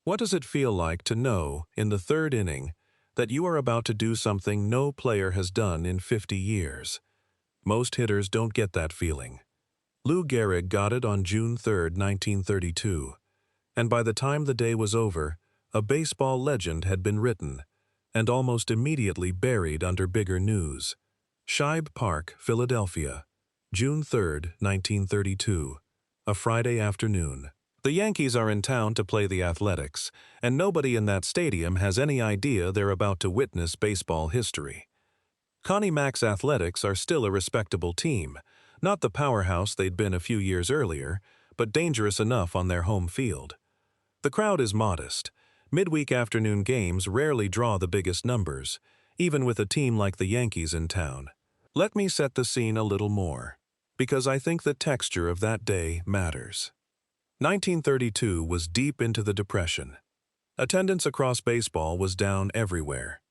What does it feel like to know, in the third inning, that you are about to do something no player has done in 50 years? Most hitters don't get that feeling. Lou Gehrig got it on June 3, 1932, and by the time the day was over, a baseball legend had been written, and almost immediately buried under bigger news. Shibe Park, Philadelphia, June 3, 1932, a Friday afternoon. The Yankees are in town to play the Athletics, and nobody in that stadium has any idea they're about to witness baseball history. Connie Mack's Athletics are still a respectable team, not the powerhouse they'd been a few years earlier, but dangerous enough on their home field. The crowd is modest. Midweek afternoon games rarely draw the biggest numbers, even with a team like the Yankees in town. Let me set the scene a little more, because I think the texture of that day matters. 1932 was deep into the Depression. Attendance across baseball was down everywhere.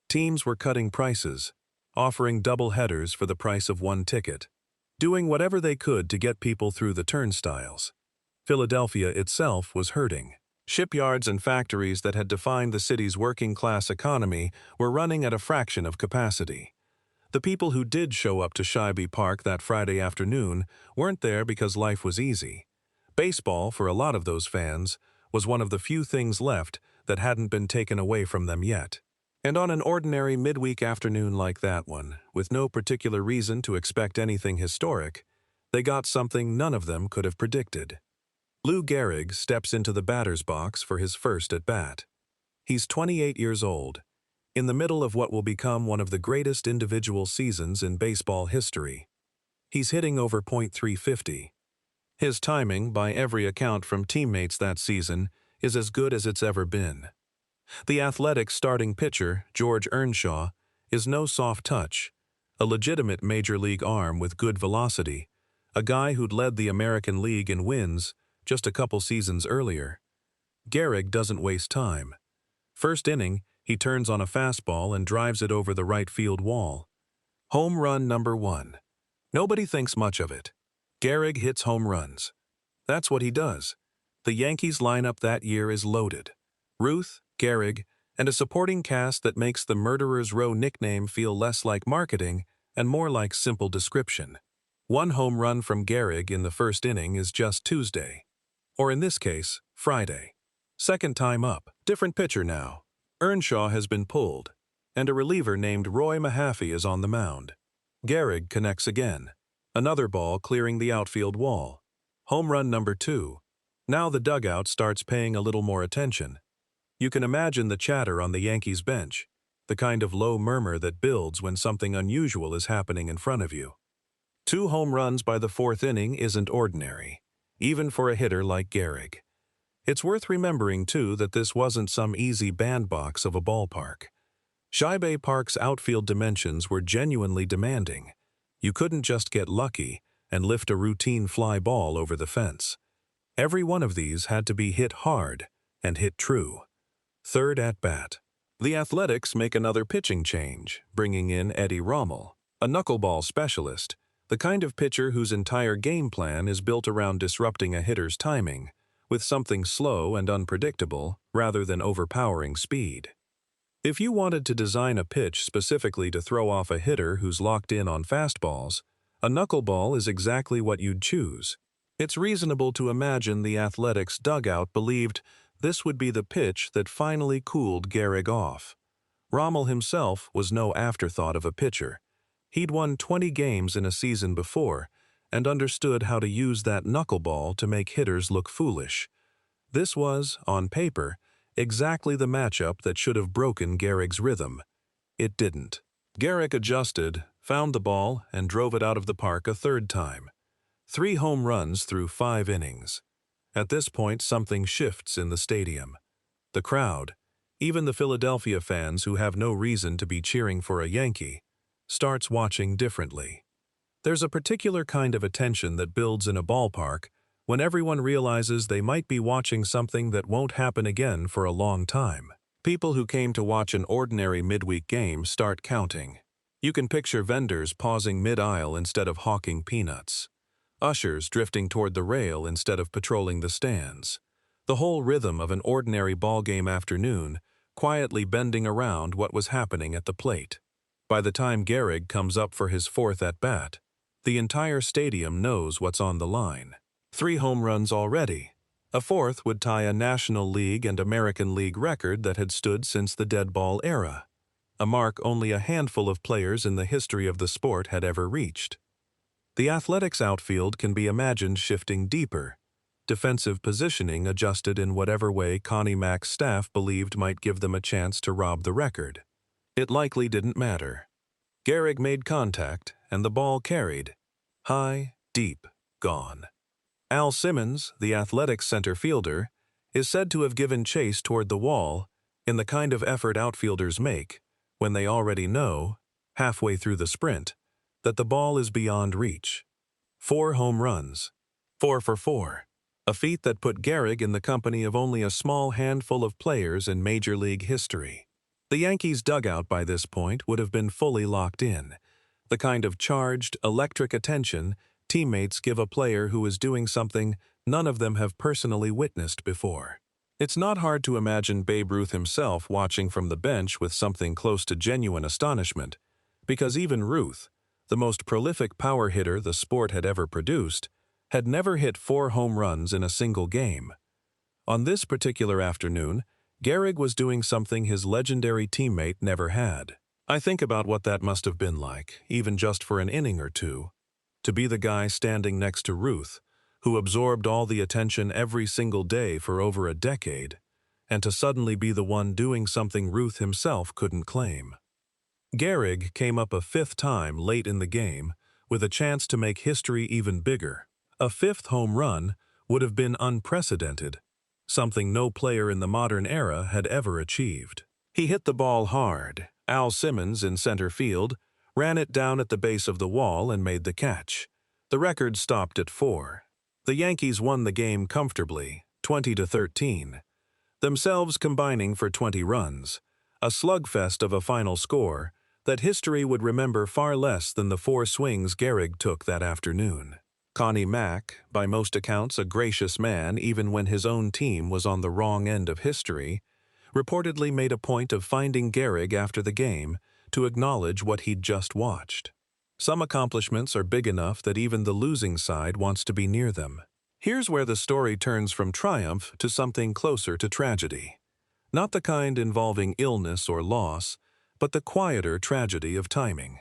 Teams were cutting prices, offering double headers for the price of one ticket, doing whatever they could to get people through the turnstiles. Philadelphia itself was hurting. Shipyards and factories that had defined the city's working-class economy were running at a fraction of capacity. The people who did show up to Shibe Park that Friday afternoon weren't there because life was easy. Baseball, for a lot of those fans, was one of the few things left that hadn't been taken away from them yet. And on an ordinary midweek afternoon like that one, with no particular reason to expect anything historic, they got something none of them could have predicted. Lou Gehrig steps into the batter's box for his first at-bat. He's 28 years old, in the middle of what will become one of the greatest individual seasons in baseball history. He's hitting over .350. His timing, by every account from teammates that season, is as good as it's ever been. The Athletics' starting pitcher, George Earnshaw, is no soft touch, a legitimate major league arm with good velocity, a guy who'd led the American League in wins just a couple seasons earlier. Gehrig doesn't waste time. First inning, he turns on a fastball and drives it over the right field wall. Home run number 1. Nobody thinks much of it. Gehrig hits home runs. That's what he does. The Yankees lineup that year is loaded. Ruth, Gehrig, and a supporting cast that makes the Murderers Row nickname feel less like marketing and more like simple description. One home run from Gehrig in the first inning is just Tuesday. Or in this case, Friday. Second time up, different pitcher now. Earnshaw has been pulled, and a reliever named Roy Mahaffey is on the mound. Gehrig connects again. Another ball clearing the outfield wall. Home run number 2. Now the dugout starts paying a little more attention. You can imagine the chatter on the Yankees bench, the kind of low murmur that builds when something unusual is happening in front of you. 2 home runs by the fourth inning isn't ordinary, even for a hitter like Gehrig. It's worth remembering, too, that this wasn't some easy bandbox of a ballpark. Shibe Park's outfield dimensions were genuinely demanding. You couldn't just get lucky and lift a routine fly ball over the fence. Every one of these had to be hit hard and hit true. Third at-bat. The Athletics make another pitching change, bringing in Eddie Rommel, a knuckleball specialist, the kind of pitcher whose entire game plan is built around disrupting a hitter's timing, with something slow and unpredictable rather than overpowering speed. If you wanted to design a pitch specifically to throw off a hitter who's locked in on fastballs, a knuckleball is exactly what you'd choose. It's reasonable to imagine the Athletics' dugout believed this would be the pitch that finally cooled Gehrig off. Rommel himself was no afterthought of a pitcher. He'd won 20 games in a season before and understood how to use that knuckleball to make hitters look foolish. This was, on paper, exactly the matchup that should have broken Gehrig's rhythm. It didn't. Gehrig adjusted, found the ball, and drove it out of the park a third time. 3 home runs through 5 innings. At this point, something shifts in the stadium. The crowd, even the Philadelphia fans who have no reason to be cheering for a Yankee, starts watching differently. There's a particular kind of attention that builds in a ballpark when everyone realizes they might be watching something that won't happen again for a long time. People who came to watch an ordinary midweek game start counting. You can picture vendors pausing mid-aisle instead of hawking peanuts. Ushers drifting toward the rail instead of patrolling the stands. The whole rhythm of an ordinary ballgame afternoon, quietly bending around what was happening at the plate. By the time Gehrig comes up for his fourth at-bat, the entire stadium knows what's on the line. 3 home runs already. A fourth would tie a National League and American League record that had stood since the dead ball era, a mark only a handful of players in the history of the sport had ever reached. The Athletics outfield can be imagined shifting deeper, defensive positioning adjusted in whatever way Connie Mack's staff believed might give them a chance to rob the record. It likely didn't matter. Gehrig made contact, and the ball carried. High, deep, gone. Al Simmons, the Athletics center fielder, is said to have given chase toward the wall in the kind of effort outfielders make when they already know, halfway through the sprint, that the ball is beyond reach. 4 home runs. 4 for 4. A feat that put Gehrig in the company of only a small handful of players in Major League history. The Yankees' dugout by this point would have been fully locked in, the kind of charged, electric attention teammates give a player who is doing something none of them have personally witnessed before. It's not hard to imagine Babe Ruth himself watching from the bench with something close to genuine astonishment, because even Ruth, the most prolific power hitter the sport had ever produced, had never hit 4 home runs in a single game. On this particular afternoon, Gehrig was doing something his legendary teammate never had. I think about what that must have been like, even just for an inning or two. To be the guy standing next to Ruth, who absorbed all the attention every single day for over a decade, and to suddenly be the one doing something Ruth himself couldn't claim. Gehrig came up a 5th time late in the game with a chance to make history even bigger. A 5th home run would have been unprecedented, something no player in the modern era had ever achieved. He hit the ball hard. Al Simmons in center field ran it down at the base of the wall and made the catch. The record stopped at 4. The Yankees won the game comfortably, 20-13, themselves combining for 20 runs, a slugfest of a final score that history would remember far less than the 4 swings Gehrig took that afternoon. Connie Mack, by most accounts a gracious man even when his own team was on the wrong end of history, reportedly made a point of finding Gehrig after the game to acknowledge what he'd just watched. Some accomplishments are big enough that even the losing side wants to be near them. Here's where the story turns from triumph to something closer to tragedy. Not the kind involving illness or loss, but the quieter tragedy of timing.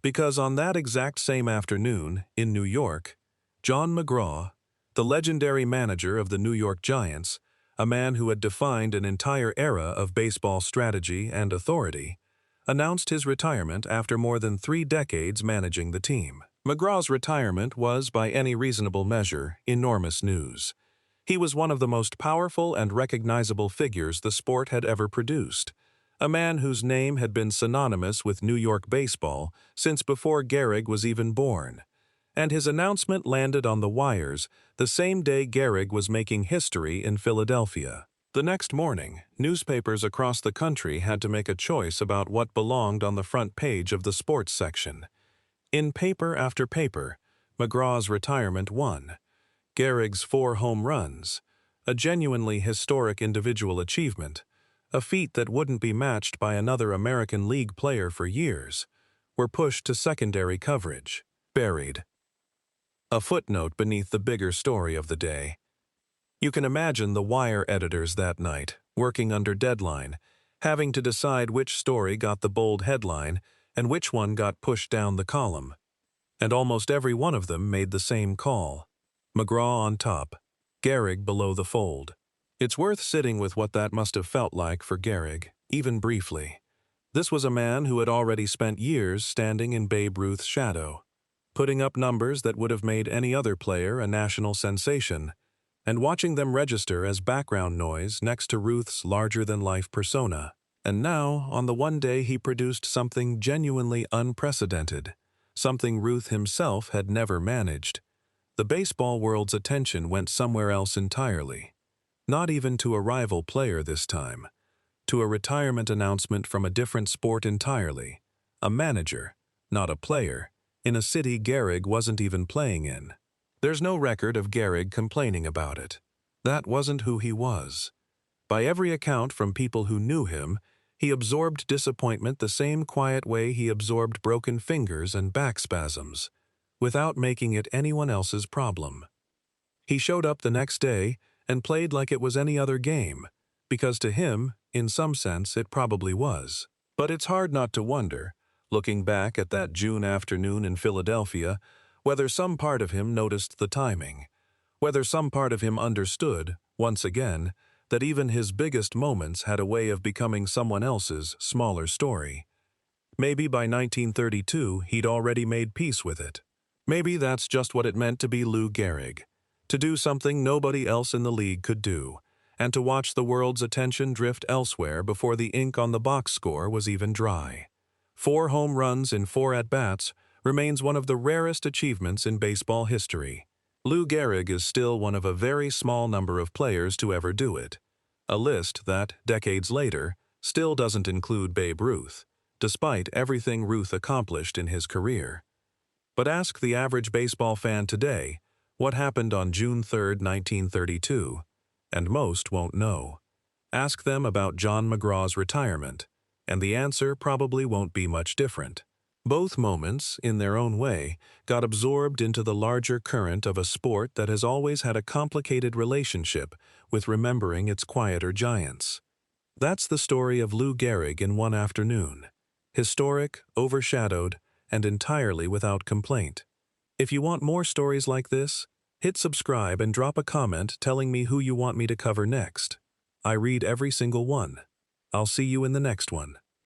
Because on that exact same afternoon, in New York, John McGraw, the legendary manager of the New York Giants, a man who had defined an entire era of baseball strategy and authority, announced his retirement after more than 3 decades managing the team. McGraw's retirement was, by any reasonable measure, enormous news. He was one of the most powerful and recognizable figures the sport had ever produced, a man whose name had been synonymous with New York baseball since before Gehrig was even born. And his announcement landed on the wires the same day Gehrig was making history in Philadelphia. The next morning, newspapers across the country had to make a choice about what belonged on the front page of the sports section. In paper after paper, McGraw's retirement won. Gehrig's 4 home runs, a genuinely historic individual achievement, a feat that wouldn't be matched by another American League player for years, were pushed to secondary coverage, buried. A footnote beneath the bigger story of the day. You can imagine the Wire editors that night, working under deadline, having to decide which story got the bold headline and which one got pushed down the column. And almost every one of them made the same call. McGraw on top, Gehrig below the fold. It's worth sitting with what that must have felt like for Gehrig, even briefly. This was a man who had already spent years standing in Babe Ruth's shadow, putting up numbers that would have made any other player a national sensation, and watching them register as background noise next to Ruth's larger-than-life persona. And now, on the one day he produced something genuinely unprecedented, something Ruth himself had never managed. The baseball world's attention went somewhere else entirely. Not even to a rival player this time. To a retirement announcement from a different sport entirely. A manager, not a player, in a city Gehrig wasn't even playing in. There's no record of Gehrig complaining about it. That wasn't who he was. By every account from people who knew him, he absorbed disappointment the same quiet way he absorbed broken fingers and back spasms, without making it anyone else's problem. He showed up the next day and played like it was any other game, because to him, in some sense, it probably was. But it's hard not to wonder, looking back at that June afternoon in Philadelphia, whether some part of him noticed the timing, whether some part of him understood, once again, that even his biggest moments had a way of becoming someone else's smaller story. Maybe by 1932 he'd already made peace with it. Maybe that's just what it meant to be Lou Gehrig, to do something nobody else in the league could do, and to watch the world's attention drift elsewhere before the ink on the box score was even dry. 4 home runs in 4 at-bats remains one of the rarest achievements in baseball history. Lou Gehrig is still one of a very small number of players to ever do it, a list that, decades later, still doesn't include Babe Ruth, despite everything Ruth accomplished in his career. But ask the average baseball fan today what happened on June 3, 1932, and most won't know. Ask them about John McGraw's retirement, and the answer probably won't be much different. Both moments, in their own way, got absorbed into the larger current of a sport that has always had a complicated relationship with remembering its quieter giants. That's the story of Lou Gehrig in one afternoon. Historic, overshadowed, and entirely without complaint. If you want more stories like this, hit subscribe and drop a comment telling me who you want me to cover next. I read every single one. I'll see you in the next one.